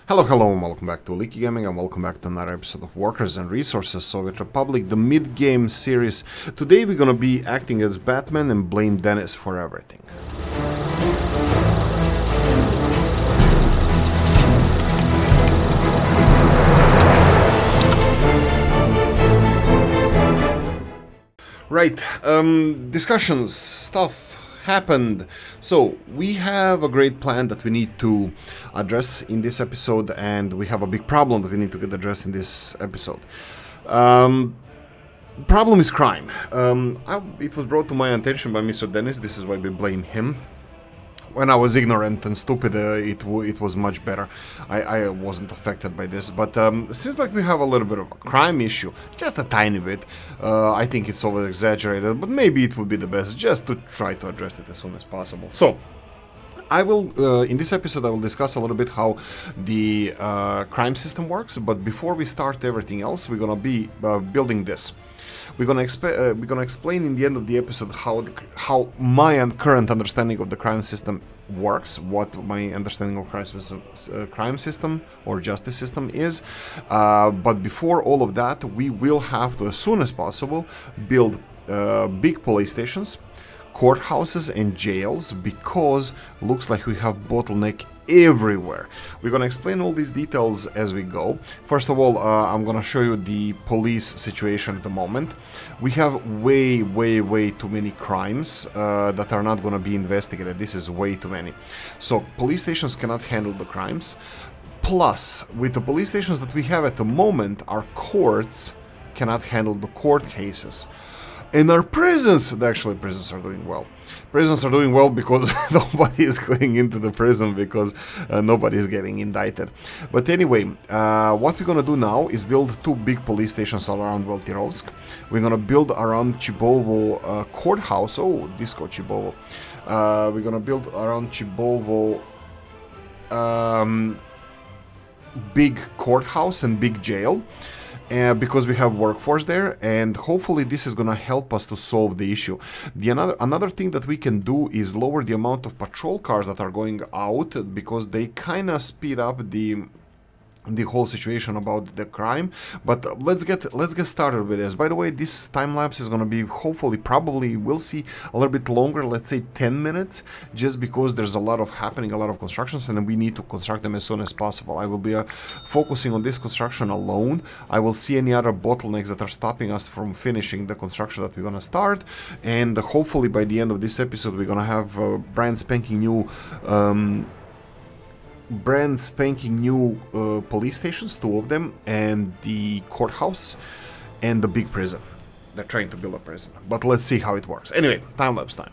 Hello, and welcome back to Oolykee Gaming, and welcome back to another episode of Workers and Resources Soviet Republic, the mid-game series. Today we're gonna be acting as Batman and blame Dennis for everything. Right, discussions, stuff happened. So we have a great plan that we need to address in this episode, and we have a big problem that we need to get addressed in this episode. Problem is crime. It was brought to my attention by Mr. Dennis. This is why we blame him. When I was ignorant and stupid, it was much better. I wasn't affected by this, but it seems like we have a little bit of a crime issue, just a tiny bit. I think it's over-exaggerated, but maybe it would be the best just to try to address it as soon as possible. So, I will, in this episode, I will discuss a little bit how the crime system works, but before we start everything else, we're gonna be building this. We're gonna explain in the end of the episode how my current understanding of the crime system works, what my understanding of crime system or justice system is. But before all of that, we will have to, as soon as possible, build big police stations, courthouses and jails, because looks like we have bottleneck everywhere. We're gonna explain all these details as we go. First of all, I'm gonna show you the police situation at the moment. We have way too many crimes that are not gonna be investigated. This is way too many. So police stations cannot handle the crimes. Plus, with the police stations that we have at the moment, our courts cannot handle the court cases. And our prisons are doing well. Prisons are doing well because nobody is going into the prison, because nobody is getting indicted. But anyway, what we're gonna do now is build two big police stations around Veltirovsk. We're gonna build around Chibovo courthouse. Oh, Disco Chibovo. We're gonna build around Chibovo big courthouse and big jail. Because we have workforce there, and hopefully this is gonna help us to solve the issue. Another thing that we can do is lower the amount of patrol cars that are going out, because they kind of speed up the whole situation about the crime. But let's get started with this. By the way, this time lapse is gonna be probably we'll see a little bit longer, let's say 10 minutes, just because there's a lot of constructions, and we need to construct them as soon as possible. I will be focusing on this construction alone. I will see any other bottlenecks that are stopping us from finishing the construction that we're gonna start, and hopefully by the end of this episode we're gonna have brand spanking new police stations, two of them, and the courthouse and the big prison. They're trying to build a prison, but let's see how it works. Anyway, time-lapse time.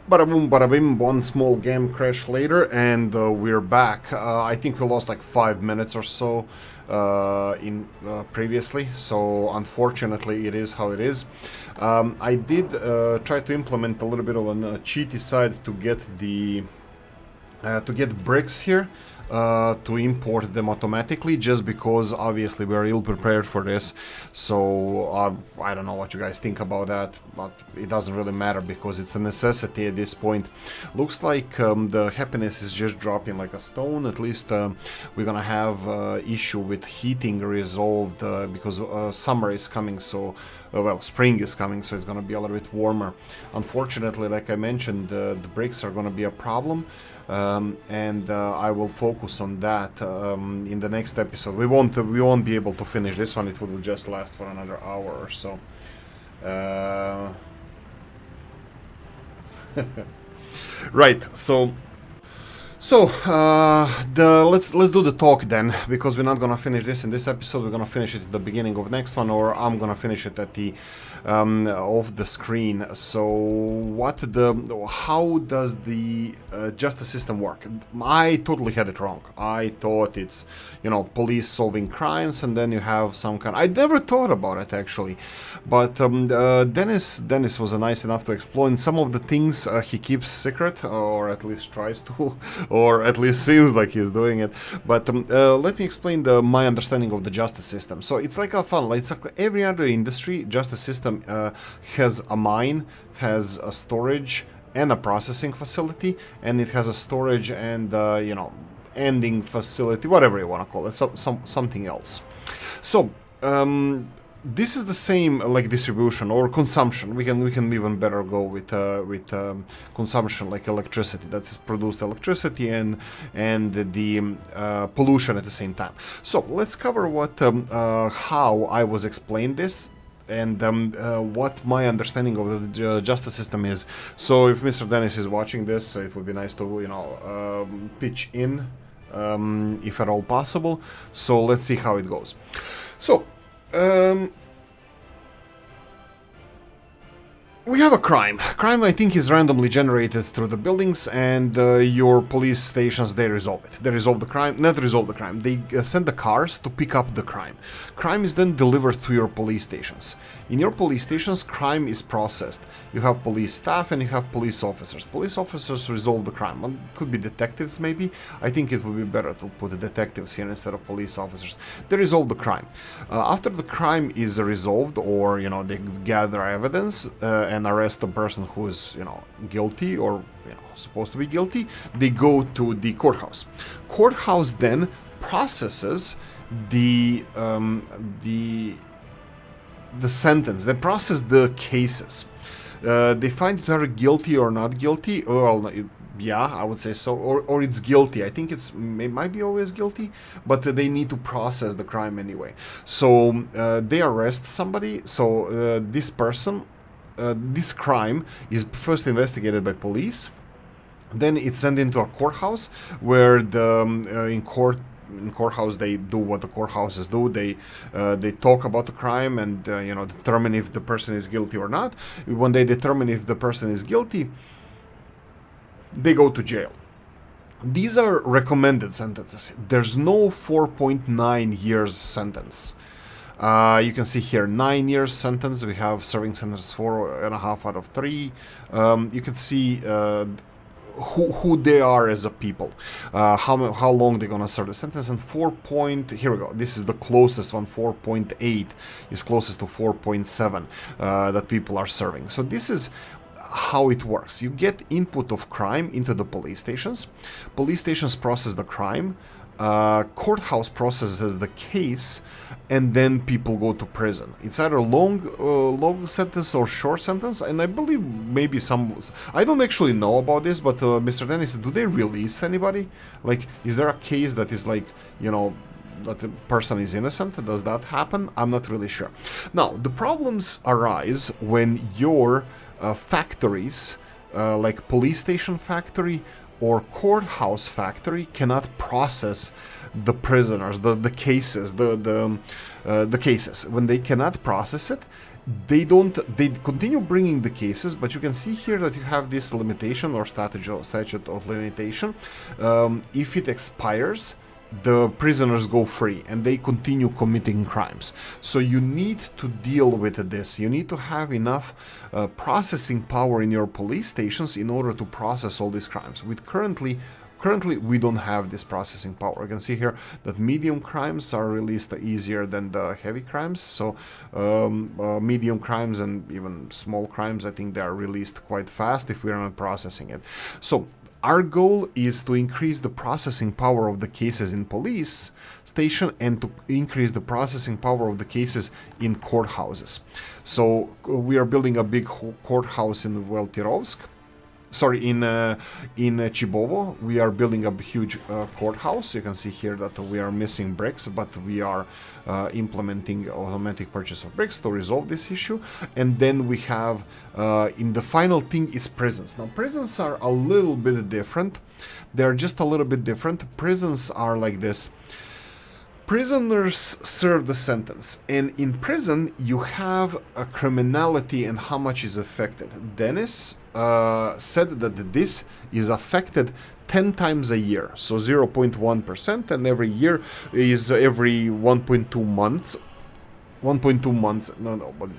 Bada boom, bada bim, one small game crash later, and we're back. I think we lost like 5 minutes or so in previously, so unfortunately it is how it is. I did try to implement a little bit of a cheaty side to get the bricks here. To import them automatically, just because obviously we are ill prepared for this. So I don't know what you guys think about that, but it doesn't really matter because it's a necessity at this point. Looks like the happiness is just dropping like a stone. At least we're gonna have issue with heating resolved because summer is coming, so well, spring is coming, so it's gonna be a little bit warmer. Unfortunately, like I mentioned, the bricks are gonna be a problem. And I will focus on that in the next episode. We won't be able to finish this one. It will just last for another hour or so. Right. So let's do the talk then, because we're not gonna finish this in this episode. We're gonna finish it at the beginning of next one, or I'm gonna finish it at the off the screen. So how does the justice system work? I totally had it wrong. I thought it's, you know, police solving crimes, and then you have some kind. I never thought about it actually, but Dennis was nice enough to explain some of the things he keeps secret, or at least tries to. Or at least seems like he's doing it. But let me explain my understanding of the justice system. So it's like a funnel. It's like every other industry. Justice system has a mine, has a storage and a processing facility, and it has a storage and you know, ending facility, whatever you want to call it, something else. So this is the same like distribution or consumption. We can even better go with consumption, like electricity. That is produced electricity and the pollution at the same time. So let's cover what how I was explained this, and what my understanding of the justice system is. So if Mr. Dennis is watching this, it would be nice to, you know, pitch in if at all possible. So let's see how it goes. So we have a crime. Crime, I think, is randomly generated through the buildings, and your police stations, they resolve it. They resolve the crime, not resolve the crime. They send the cars to pick up the crime. Crime is then delivered to your police stations. In your police stations, crime is processed. You have police staff and you have police officers. Police officers resolve the crime. Well, could be detectives, maybe. I think it would be better to put the detectives here instead of police officers. They resolve the crime. After the crime is resolved, or, you know, they gather evidence and arrest the person who is, you know, guilty or, you know, supposed to be guilty, they go to the courthouse. Courthouse then processes the sentence. They process the cases. They find it either guilty or not guilty. Well, yeah, I would say so. Or it's guilty. I think it might be always guilty, but they need to process the crime anyway. So they arrest somebody. So this person, this crime is first investigated by police. Then it's sent into a courthouse where in courthouse they do what the courthouses do. They talk about the crime and you know, determine if the person is guilty or not. When they determine if the person is guilty, they go to jail. These are recommended sentences. There's no 4.9 years sentence. You can see here 9 years sentence. We have serving sentence 4.5 out of 3. You can see who they are as a people, how long they're gonna serve the sentence, and here we go. This is the closest one. 4.8 is closest to 4.7 that people are serving. So this is how it works. You get input of crime into the police stations. Police stations process the crime. Courthouse processes the case, and then people go to prison. It's either long sentence or short sentence, and I believe maybe I don't actually know about this, but Mr. Dennis, do they release anybody? Like, is there a case that is like, you know, that the person is innocent? Does that happen? I'm not really sure. Now, the problems arise when your factories, like police station factory or courthouse factory, cannot process the prisoners, the cases, the cases. When they cannot process it, They continue bringing the cases, but you can see here that you have this limitation or statute of limitation. If it expires, the prisoners go free and they continue committing crimes. So you need to deal with this. You need to have enough processing power in your police stations in order to process all these crimes. Currently, we don't have this processing power. You can see here that medium crimes are released easier than the heavy crimes. So medium crimes and even small crimes, I think they are released quite fast if we are not processing it. So our goal is to increase the processing power of the cases in police station and to increase the processing power of the cases in courthouses. So we are building a big courthouse in Veltirovsk. Sorry, in Chibovo, we are building a huge courthouse. You can see here that we are missing bricks, but we are implementing automatic purchase of bricks to resolve this issue. And then we have, in the final thing, is prisons. Now, prisons are a little bit different. They're just a little bit different. Prisons are like this. Prisoners serve the sentence, and in prison you have a criminality and how much is affected. Dennis said that this is affected 10 times a year, so 0.1%, and every year is every 1.2 months. 1.2 months, no, but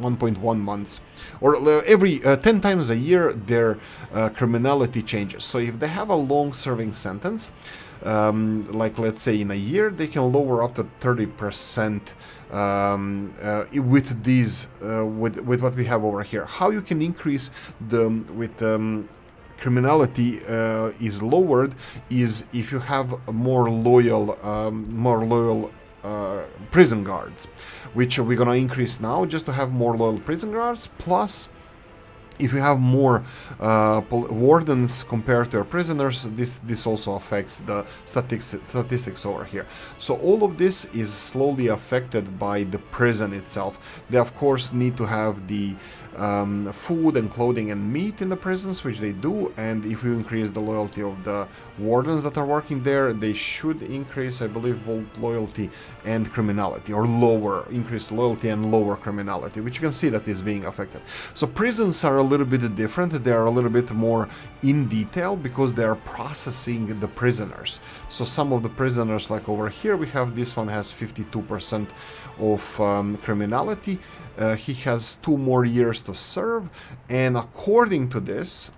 1.1 months, or every 10 times a year their criminality changes. So if they have a long-serving sentence, like let's say in a year, they can lower up to 30% with these, with what we have over here. How you can increase the criminality is lowered is if you have more loyal prison guards, which we're gonna increase now just to have more loyal prison guards. Plus, if you have more wardens compared to our prisoners, this also affects the statistics over here. So all of this is slowly affected by the prison itself. They of course need to have the food and clothing and meat in the prisons, which they do, and if you increase the loyalty of the wardens that are working there, they should increase, I believe, both loyalty and criminality, or increase loyalty and lower criminality, which you can see that is being affected. So prisons are a little bit different. They are a little bit more in detail because they are processing the prisoners. So some of the prisoners, like over here, we have this one has 52% of criminality. He has 2 more years to serve, and according to this,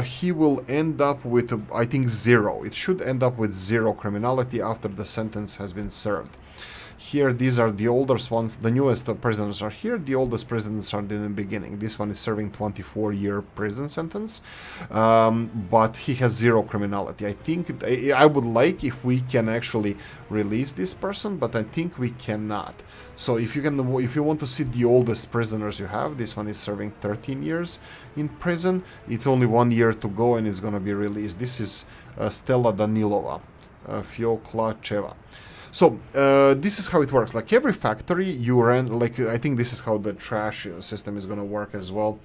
he will end up with, I think, 0. It should end up with 0 criminality after the sentence has been served. Here, these are the oldest ones. The newest prisoners are here. The oldest prisoners are in the beginning. This one is serving 24-year prison sentence, but he has 0 criminality. I think I would like if we can actually release this person, but I think we cannot. So if you want to see the oldest prisoners you have, this one is serving 13 years in prison. It's only 1 year to go, and it's gonna be released. This is Stella Danilova, Fioklacheva. So this is how it works. Like every factory you run, like I think this is how the trash system is gonna work as well.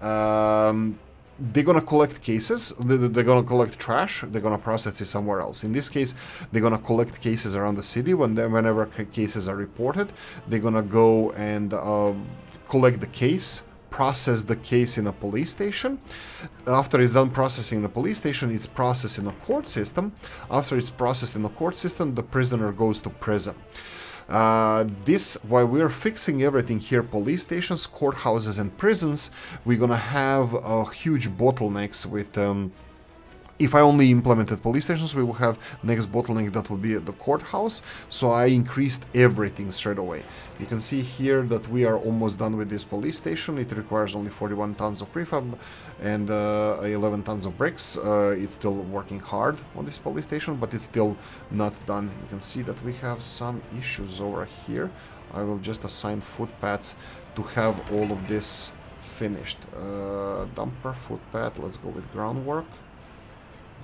They're gonna collect cases, they're gonna collect trash, they're gonna process it somewhere else. In this case, they're gonna collect cases around the city. Whenever cases are reported, they're gonna go and collect the case, process the case in a police station. After it's done processing in the police station, it's processed in a court system. After it's processed in the court system, the prisoner goes to prison. While we're fixing everything here, police stations, courthouses, and prisons, we're gonna have huge bottlenecks with if I only implemented police stations, we will have next bottleneck that will be at the courthouse. So I increased everything straight away. You can see here that we are almost done with this police station. It requires only 41 tons of prefab and 11 tons of bricks. It's still working hard on this police station, but it's still not done. You can see that we have some issues over here. I will just assign footpaths to have all of this finished. Dumper, footpath, let's go with groundwork.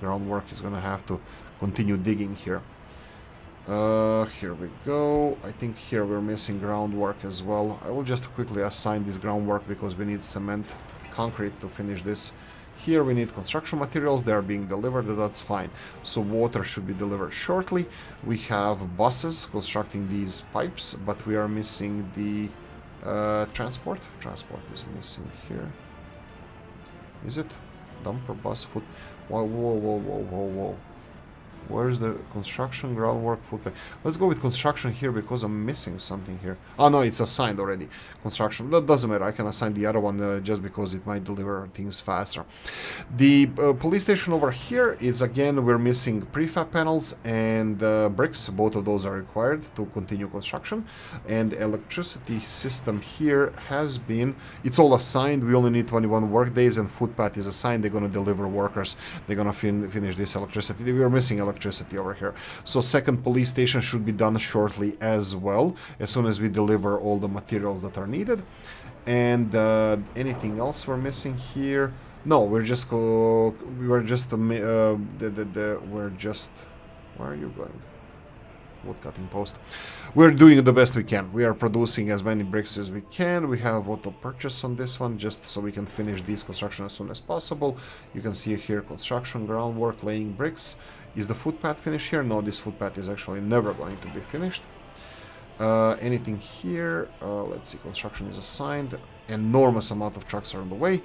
Groundwork is gonna have to continue digging here. Here we go. I think here we're missing groundwork as well. I will just quickly assign this groundwork because we need cement, concrete to finish this. Here we need construction materials, they are being delivered, that's fine. So water should be delivered shortly. We have buses constructing these pipes, but we are missing the transport. Transport is missing here. Is it? Dumper, bus, foot... Whoa, whoa, whoa, whoa, whoa, whoa. Where's the construction, groundwork, footpath? Let's go with construction here because I'm missing something here. Oh no, it's assigned already. Construction, that doesn't matter. I can assign the other one just because it might deliver things faster. The police station over here is, again, we're missing prefab panels and bricks. Both of those are required to continue construction. And electricity system here has been, it's all assigned. We only need 21 work days and footpath is assigned. They're going to deliver workers. They're going to finish this electricity. We are missing electricity over here. So second police station should be done shortly as well, as soon as we deliver all the materials that are needed. And anything else we're missing here? No, we're just where are you going? Wood cutting post. We're doing the best we can. We are producing as many bricks as we can. We have auto purchase on this one just so we can finish this construction as soon as possible. You can see here construction, groundwork, laying bricks. Is the footpath finished here? No, this footpath is actually never going to be finished. Anything here? Let's see, construction is assigned. Enormous amount of trucks are on the way.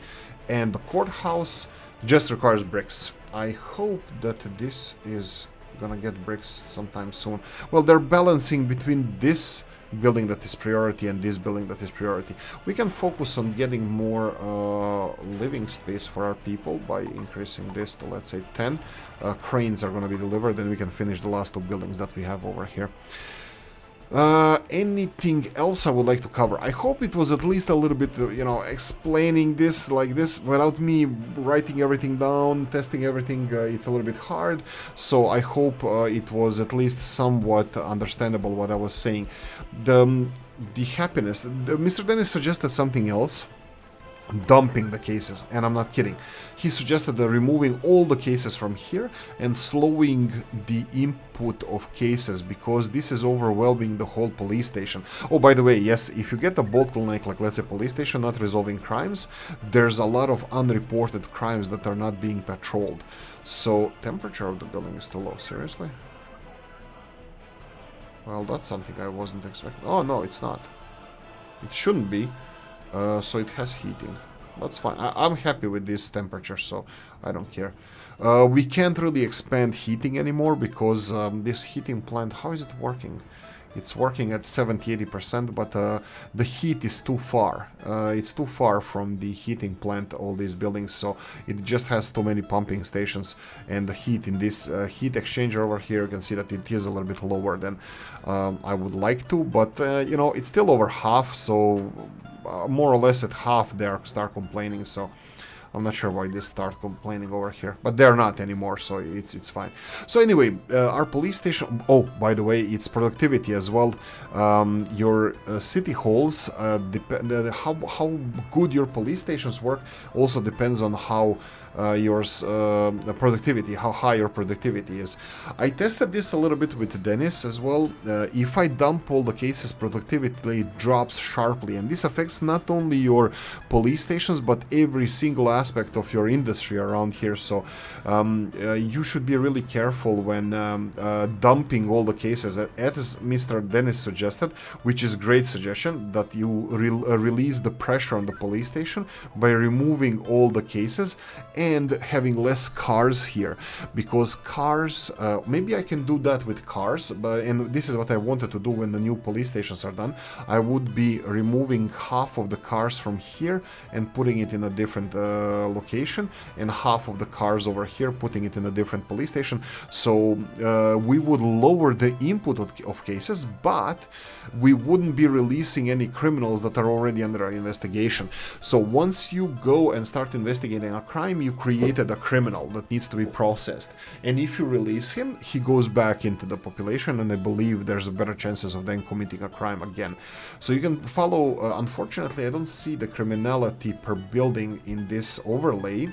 And the courthouse just requires bricks. I hope that this is gonna get bricks sometime soon. Well, they're balancing between this building that is priority and this building that is priority. We can focus on getting more living space for our people by increasing this to, let's say, 10. Cranes are going to be delivered, and we can finish the last two buildings that we have over here. Anything else I would like to cover? I hope it was at least a little bit, you know, explaining this like this without me writing everything down, testing everything. It's a little bit hard, so I hope it was at least somewhat understandable what I was saying. The happiness. Mr. Dennis suggested something else. Dumping the cases, and I'm not kidding. He suggested removing all the cases from here and slowing the input of cases because this is overwhelming the whole police station. Oh, by the way, yes, if you get a bottleneck, like let's say police station not resolving crimes, there's a lot of unreported crimes that are not being patrolled. So, temperature of the building is too low, seriously? Well, that's something I wasn't expecting. Oh, no, it's not. It shouldn't be. So it has heating. That's fine. I'm happy with this temperature, so I don't care. We can't really expand heating anymore because this heating plant, how is it working? It's working at 70-80%, but the heat is too far. It's too far from the heating plant, all these buildings, so it just has too many pumping stations. And the heat in this heat exchanger over here, you can see that it is a little bit lower than I would like to, but you know, it's still over half, so more or less at half they start complaining, so I'm not sure why they start complaining over here, but they're not anymore, so it's fine. So anyway, our police station, oh, by the way, it's productivity as well. Your city halls, how good your police stations work also depends on how the productivity, how high your productivity is. I tested this a little bit with Dennis as well. If I dump all the cases, productivity drops sharply, and this affects not only your police stations but every single aspect of your industry around here. So you should be really careful when dumping all the cases, as Mr. Dennis suggested, which is great suggestion, that you release the pressure on the police station by removing all the cases and having less cars here, because cars, maybe I can do that with cars, and this is what I wanted to do when the new police stations are done. I would be removing half of the cars from here and putting it in a different location, and half of the cars over here putting it in a different police station. So we would lower the input of cases, but we wouldn't be releasing any criminals that are already under our investigation. So once you go and start investigating a crime, you created a criminal that needs to be processed, and if you release him, he goes back into the population, and I believe there's better chances of them committing a crime again. So you can follow. Unfortunately, I don't see the criminality per building in this overlay,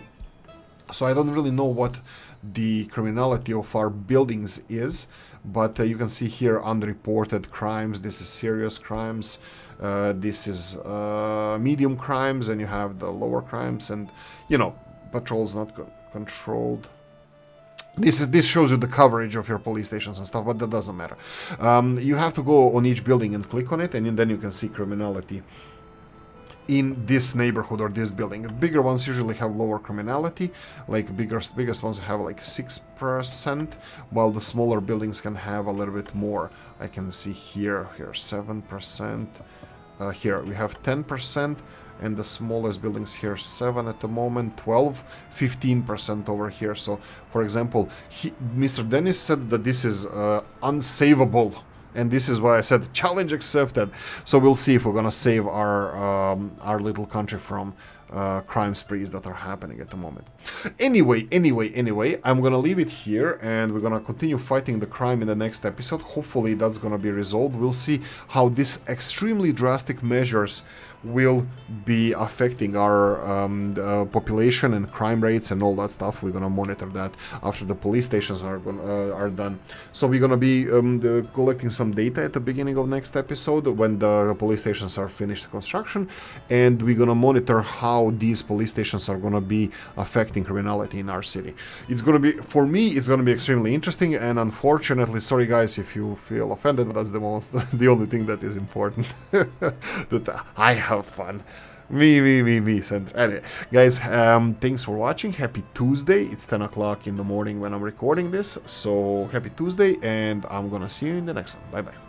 so I don't really know what the criminality of our buildings is, but you can see here unreported crimes. This is serious crimes, this is medium crimes, and you have the lower crimes, and you know. Patrols not controlled. This shows you the coverage of your police stations and stuff, but that doesn't matter. You have to go on each building and click on it, and then you can see criminality in this neighborhood or this building. The bigger ones usually have lower criminality, like biggest ones have like 6%, while the smaller buildings can have a little bit more. I can see here 7%. Here we have 10%. And the smallest buildings here 7 at the moment, 12, 15% over here. So for example, Mr. Dennis said that this is unsavable, and this is why I said challenge accepted. So we'll see if we're gonna save our little country from crime sprees that are happening at the moment. Anyway, I'm gonna leave it here, and we're gonna continue fighting the crime in the next episode. Hopefully that's gonna be resolved. We'll see how these extremely drastic measures will be affecting our population and crime rates and all that stuff. We're gonna monitor that after the police stations are done. So we're gonna be collecting some data at the beginning of next episode when the police stations are finished construction, and we're gonna monitor how these police stations are gonna be affecting criminality in our city. It's gonna be, for me, it's gonna be extremely interesting, and unfortunately, sorry guys if you feel offended, but that's the only thing that is important. That I have fun. Me, Sandra. Anyway, guys, thanks for watching. Happy Tuesday. It's 10 o'clock in the morning when I'm recording this. So, happy Tuesday, and I'm gonna see you in the next one. Bye-bye.